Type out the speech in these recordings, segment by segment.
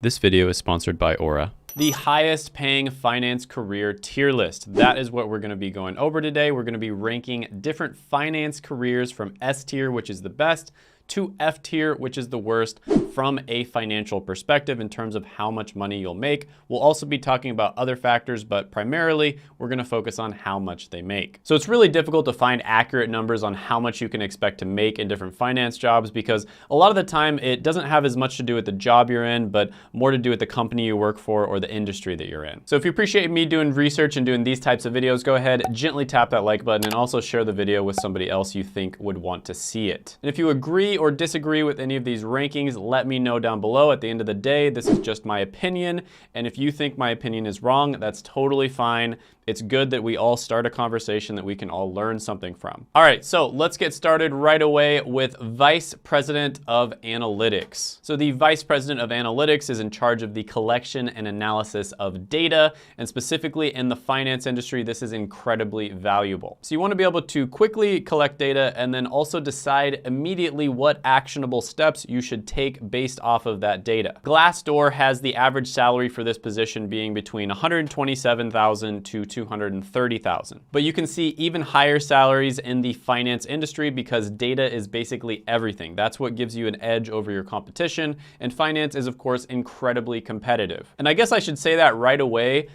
This video is sponsored by Aura. The highest paying finance career tier list. That is what we're gonna be going over today. We're gonna be ranking different finance careers from S tier, which is the best, to F tier, which is the worst, from a financial perspective in terms of how much money you'll make. We'll also be talking about other factors, but primarily we're gonna focus on how much they make. So it's really difficult to find accurate numbers on how much you can expect to make in different finance jobs because a lot of the time it doesn't have as much to do with the job you're in, but more to do with the company you work for or the industry that you're in. So if you appreciate me doing research and doing these types of videos, go ahead, gently tap that like button and also share the video with somebody else you think would want to see it. And if you agree or disagree with any of these rankings, let me know down below. At the end of the day, this is just my opinion. And if you think my opinion is wrong, that's totally fine. It's good that we all start a conversation that we can all learn something from. All right, so let's get started right away with Vice President of Analytics. So the Vice President of Analytics is in charge of the collection and analysis of data, and specifically in the finance industry, this is incredibly valuable. So you want to be able to quickly collect data and then also decide immediately what actionable steps you should take based off of that data. Glassdoor has the average salary for this position being between $127,000 to $230,000. But you can see even higher salaries in the finance industry because data is basically everything. That's what gives you an edge over your competition. And finance is, of course, incredibly competitive. And I guess I should say that right away.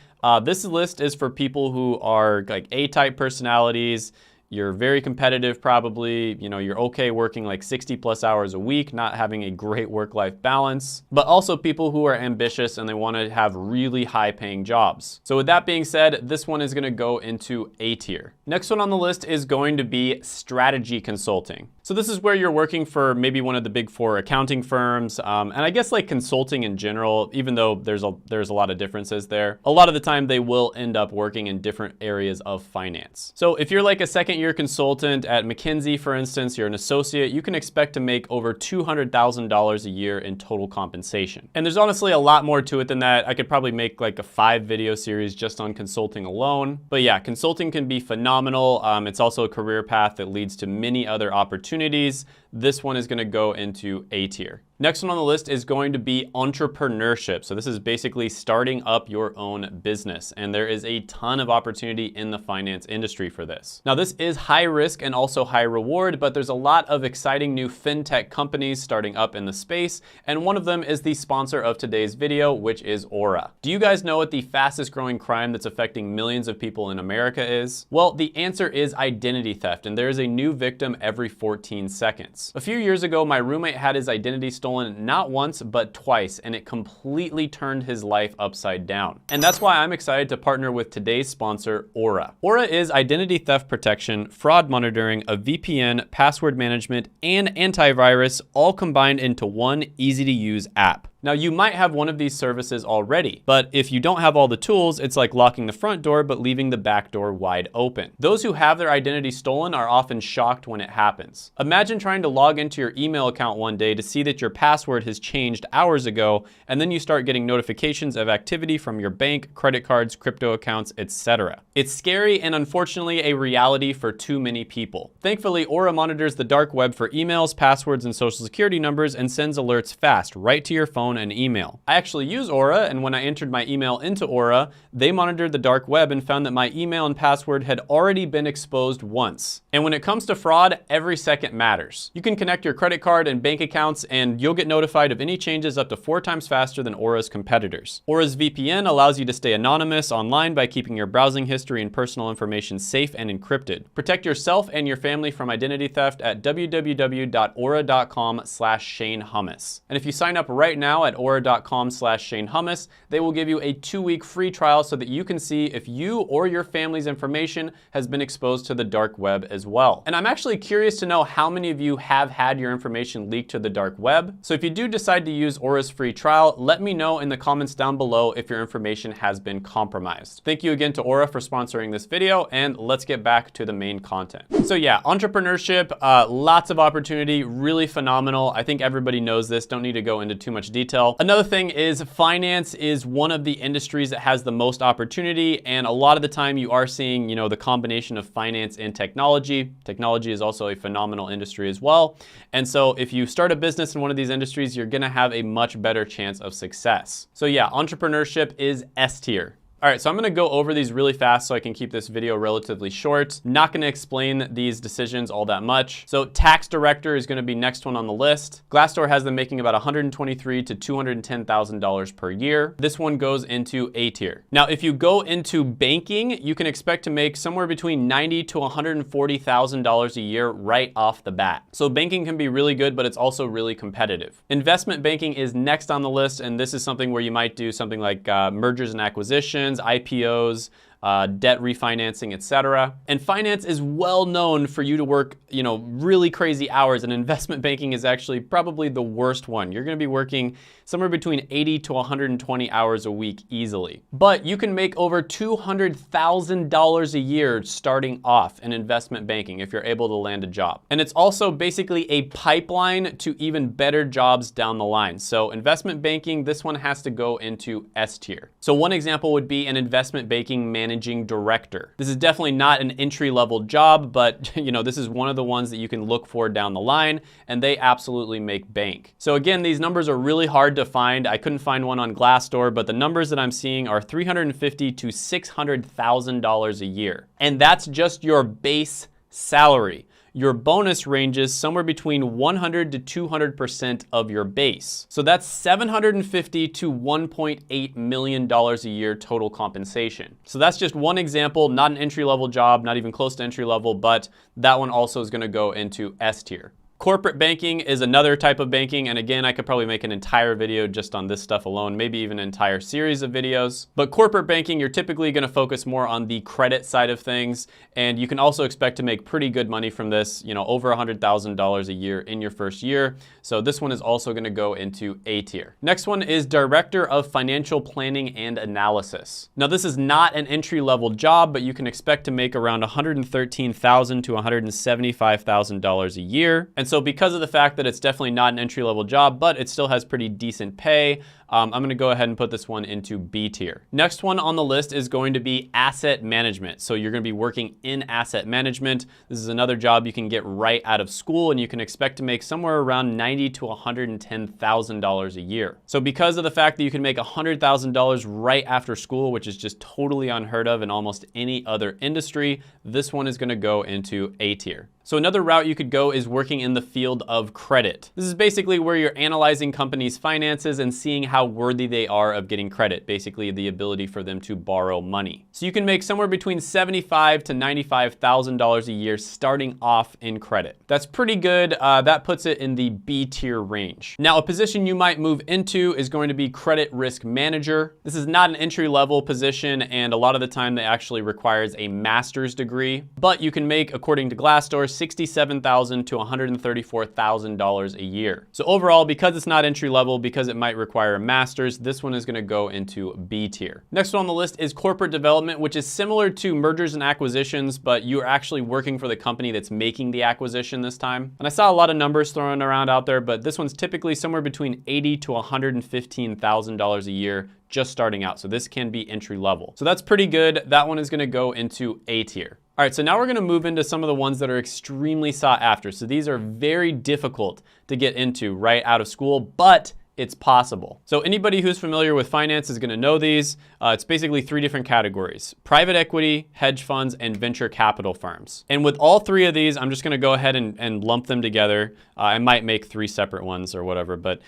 This list is for people who are like A-type personalities. You're very competitive probably, you're okay working like 60+ hours a week, not having a great work-life balance, but also people who are ambitious and they want to have really high-paying jobs. So with that being said, this one is going to go into A tier. Next one on the list is going to be strategy consulting. So this is where you're working for maybe one of the big four accounting firms, and I guess like consulting in general, even though there's a lot of differences there, a lot of the time they will end up working in different areas of finance. So if you're like a second-year consultant at McKinsey, for instance, you're an associate, you can expect to make over $200,000 a year in total compensation. And there's honestly a lot more to it than that. I could probably make like a 5-video series just on consulting alone. But yeah, consulting can be phenomenal. It's also a career path that leads to many other opportunities. This one is going to go into A tier. Next one on the list is going to be entrepreneurship. So this is basically starting up your own business. And there is a ton of opportunity in the finance industry for this. Now this is high risk and also high reward, but there's a lot of exciting new fintech companies starting up in the space. And one of them is the sponsor of today's video, which is Aura. Do you guys know what the fastest growing crime that's affecting millions of people in America is? Well, the answer is identity theft. And there is a new victim every 14 seconds. A few years ago, my roommate had his identity stolen not once, but twice, and it completely turned his life upside down. And that's why I'm excited to partner with today's sponsor, Aura. Aura is identity theft protection, fraud monitoring, a VPN, password management, and antivirus all combined into one easy-to-use app. Now, you might have one of these services already, but if you don't have all the tools, it's like locking the front door but leaving the back door wide open. Those who have their identity stolen are often shocked when it happens. Imagine trying to log into your email account one day to see that your password has changed hours ago, and then you start getting notifications of activity from your bank, credit cards, crypto accounts, etc. It's scary and unfortunately a reality for too many people. Thankfully, Aura monitors the dark web for emails, passwords, and social security numbers and sends alerts fast right to your phone and email. I actually use Aura, and when I entered my email into Aura, they monitored the dark web and found that my email and password had already been exposed once. And when it comes to fraud, every second matters. You can connect your credit card and bank accounts, and you'll get notified of any changes up to 4 times faster than Aura's competitors. Aura's VPN allows you to stay anonymous online by keeping your browsing history and personal information safe and encrypted. Protect yourself and your family from identity theft at www.aura.com/ShaneHummus. And if you sign up right now at aura.com/ShaneHummus, they will give you a 2-week free trial so that you can see if you or your family's information has been exposed to the dark web as well. And I'm actually curious to know how many of you have had your information leaked to the dark web. So if you do decide to use Aura's free trial, let me know in the comments down below if your information has been compromised. Thank you again to Aura for sponsoring this video, and let's get back to the main content. So yeah, entrepreneurship, lots of opportunity, really phenomenal. I think everybody knows this, don't need to go into too much detail. retail. Another thing is finance is one of the industries that has the most opportunity, and a lot of the time you are seeing, you know, the combination of finance and technology. Technology is also a phenomenal industry as well. And so if you start a business in one of these industries, you're gonna have a much better chance of success. So yeah, entrepreneurship is S tier. All right, so I'm gonna go over these really fast so I can keep this video relatively short. Not gonna explain these decisions all that much. So tax director is gonna be next one on the list. Glassdoor has them making about $123,000 to $210,000 per year. This one goes into A tier. Now, if you go into banking, you can expect to make somewhere between $90,000 to $140,000 a year right off the bat. So banking can be really good, but it's also really competitive. Investment banking is next on the list, and this is something where you might do something like mergers and acquisitions, IPOs, debt refinancing, etc. And finance is well known for you to work, you know, really crazy hours, and investment banking is actually probably the worst one. You're gonna be working somewhere between 80 to 120 hours a week easily. But you can make over $200,000 a year starting off in investment banking if you're able to land a job. And it's also basically a pipeline to even better jobs down the line. So investment banking, this one has to go into S tier. So one example would be an investment banking managing director. This is definitely not an entry-level job, but you know, this is one of the ones that you can look for down the line, and they absolutely make bank. So again, these numbers are really hard to find. I couldn't find one on Glassdoor, but the numbers that I'm seeing are $350,000 to $600,000 a year. And that's just your base salary. Your bonus ranges somewhere between 100 to 200% of your base. So that's $750,000 to $1.8 million a year total compensation. So that's just one example, not an entry-level job, not even close to entry-level, but that one also is gonna go into S tier. Corporate banking is another type of banking, and again, I could probably make an entire video just on this stuff alone, maybe even an entire series of videos. But corporate banking, you're typically gonna focus more on the credit side of things, and you can also expect to make pretty good money from this, you know, over $100,000 a year in your first year. So this one is also gonna go into A tier. Next one is Director of Financial Planning and Analysis. Now this is not an entry-level job, but you can expect to make around $113,000 to $175,000 a year. And so because of the fact that it's definitely not an entry-level job, but it still has pretty decent pay, I'm gonna go ahead and put this one into B tier. Next one on the list is going to be asset management. So you're gonna be working in asset management. This is another job you can get right out of school, and you can expect to make somewhere around $90,000 to $110,000 a year. So because of the fact that you can make $100,000 right after school, which is just totally unheard of in almost any other industry, this one is gonna go into A tier. So another route you could go is working in the field of credit. This is basically where you're analyzing companies' finances and seeing how worthy they are of getting credit, basically the ability for them to borrow money. So you can make somewhere between $75,000 to $95,000 a year starting off in credit. That's pretty good. That puts it in the B tier range. Now, a position you might move into is going to be credit risk manager. This is not an entry-level position, and a lot of the time that actually requires a master's degree, but you can make, according to Glassdoor, $67,000 to $134,000 a year. So overall, because it's not entry level, because it might require a master's, this one is gonna go into B tier. Next one on the list is corporate development, which is similar to mergers and acquisitions, but you're actually working for the company that's making the acquisition this time. And I saw a lot of numbers thrown around out there, but this one's typically somewhere between $80,000 to $115,000 a year just starting out. So this can be entry level. So that's pretty good. That one is gonna go into A tier. All right, so now we're gonna move into some of the ones that are extremely sought after. So these are very difficult to get into right out of school, but it's possible. So anybody who's familiar with finance is gonna know these. It's basically three different categories: private equity, hedge funds, and venture capital firms. And with all three of these, I'm just gonna go ahead and lump them together. I might make three separate ones or whatever, but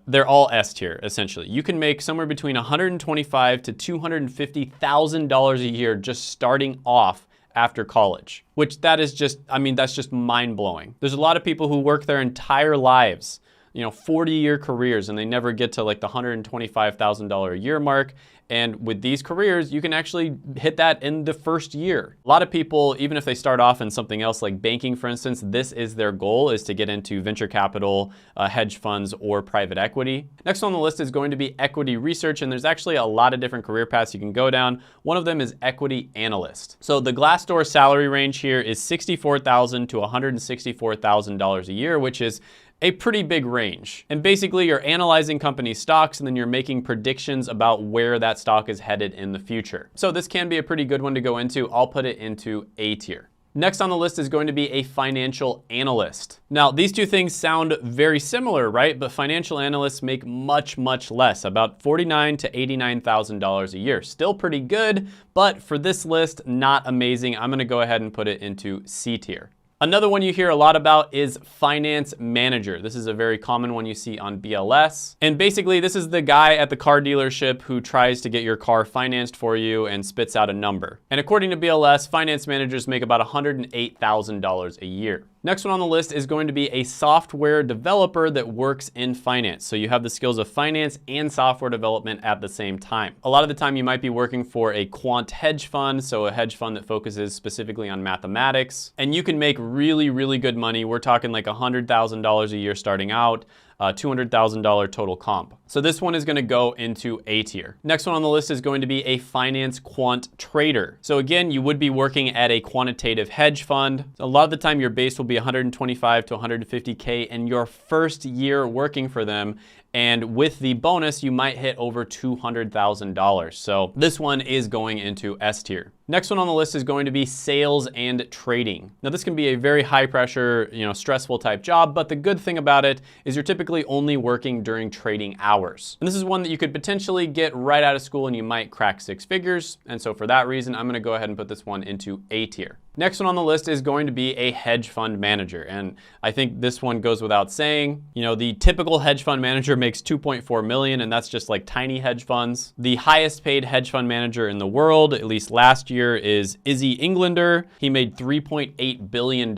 they're all S tier, essentially. You can make somewhere between $125,000 to $250,000 a year just starting off after college, which that is just, I mean, that's just mind-blowing. There's a lot of people who work their entire lives, you know, 40-year careers, and they never get to like the $125,000 a year mark. And with these careers, you can actually hit that in the first year. A lot of people, even if they start off in something else like banking, for instance, this is their goal, is to get into venture capital, hedge funds, or private equity. Next on the list is going to be equity research, and there's actually a lot of different career paths you can go down. One of them is equity analyst. So the Glassdoor salary range here is $64,000 to $164,000 a year, which is a pretty big range. And basically you're analyzing company stocks and then you're making predictions about where that stock is headed in the future. So this can be a pretty good one to go into. I'll put it into A tier. Next on the list is going to be a financial analyst. Now, these two things sound very similar, right? But financial analysts make much, much less, about $49,000 to $89,000 a year. Still pretty good, but for this list, not amazing. I'm gonna go ahead and put it into C tier. Another one you hear a lot about is finance manager. This is a very common one you see on BLS. And basically this is the guy at the car dealership who tries to get your car financed for you and spits out a number. And according to BLS, finance managers make about $108,000 a year. Next one on the list is going to be a software developer that works in finance. So you have the skills of finance and software development at the same time. A lot of the time you might be working for a quant hedge fund, so a hedge fund that focuses specifically on mathematics, and you can make really, really good money. We're talking like $100,000 a year starting out. $200,000 total comp. So this one is gonna go into A tier. Next one on the list is going to be a finance quant trader. So again, you would be working at a quantitative hedge fund. A lot of the time your base will be 125 to 150K in your first year working for them. And with the bonus, you might hit over $200,000. So this one is going into S tier. Next one on the list is going to be sales and trading. Now this can be a very high pressure, stressful type job, but the good thing about it is you're typically only working during trading hours. And this is one that you could potentially get right out of school and you might crack 6 figures. And so for that reason, I'm gonna go ahead and put this one into A tier. Next one on the list is going to be a hedge fund manager. And I think this one goes without saying. The typical hedge fund manager makes 2.4 million, and that's just like tiny hedge funds. The highest paid hedge fund manager in the world, at least last year, is Izzy Englander. He made $3.8 billion.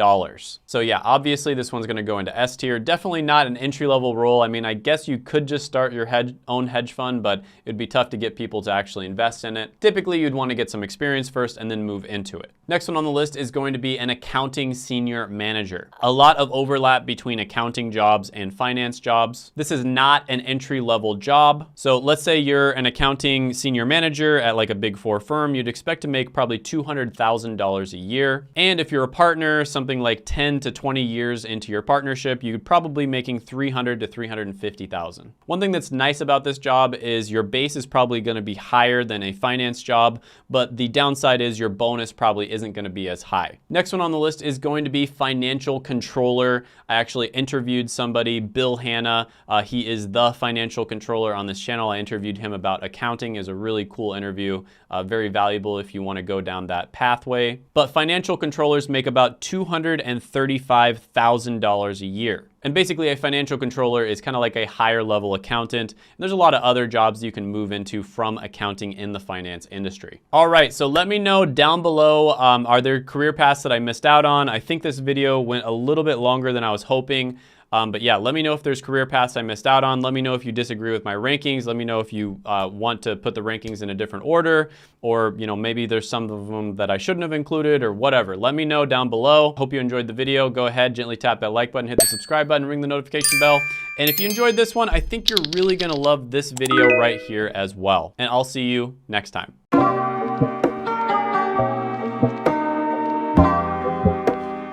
So yeah, obviously this one's gonna go into S tier. Definitely not an entry-level role. I mean, I guess you could just start your own hedge fund, but it'd be tough to get people to actually invest in it. Typically, you'd wanna get some experience first and then move into it. Next one on the list is going to be an accounting senior manager. A lot of overlap between accounting jobs and finance jobs. This is not an entry-level job. So let's say you're an accounting senior manager at like a Big 4 firm, you'd expect to make probably $200,000 a year. And if you're a partner, something like 10 to 20 years into your partnership, you'd probably making $300,000 to $350,000. One thing that's nice about this job is your base is probably gonna be higher than a finance job, but the downside is your bonus probably isn't gonna be as high. Next one on the list is going to be financial controller. I actually interviewed somebody, Bill Hanna. He is the financial controller on this channel. I interviewed him about accounting. It was a really cool interview, very valuable if you want to go down that pathway. But financial controllers make about $235,000 a year. And basically a financial controller is kind of like a higher level accountant. And there's a lot of other jobs you can move into from accounting in the finance industry. All right, so let me know down below, are there career paths that I missed out on? I think this video went a little bit longer than I was hoping. But yeah, let me know if there's career paths I missed out on. Let me know if you disagree with my rankings. Let me know if you want to put the rankings in a different order, or maybe there's some of them that I shouldn't have included or whatever. Let me know down below. Hope you enjoyed the video. Go ahead, gently tap that like button, hit the subscribe button, ring the notification bell. And if you enjoyed this one, I think you're really gonna love this video right here as well. And I'll see you next time.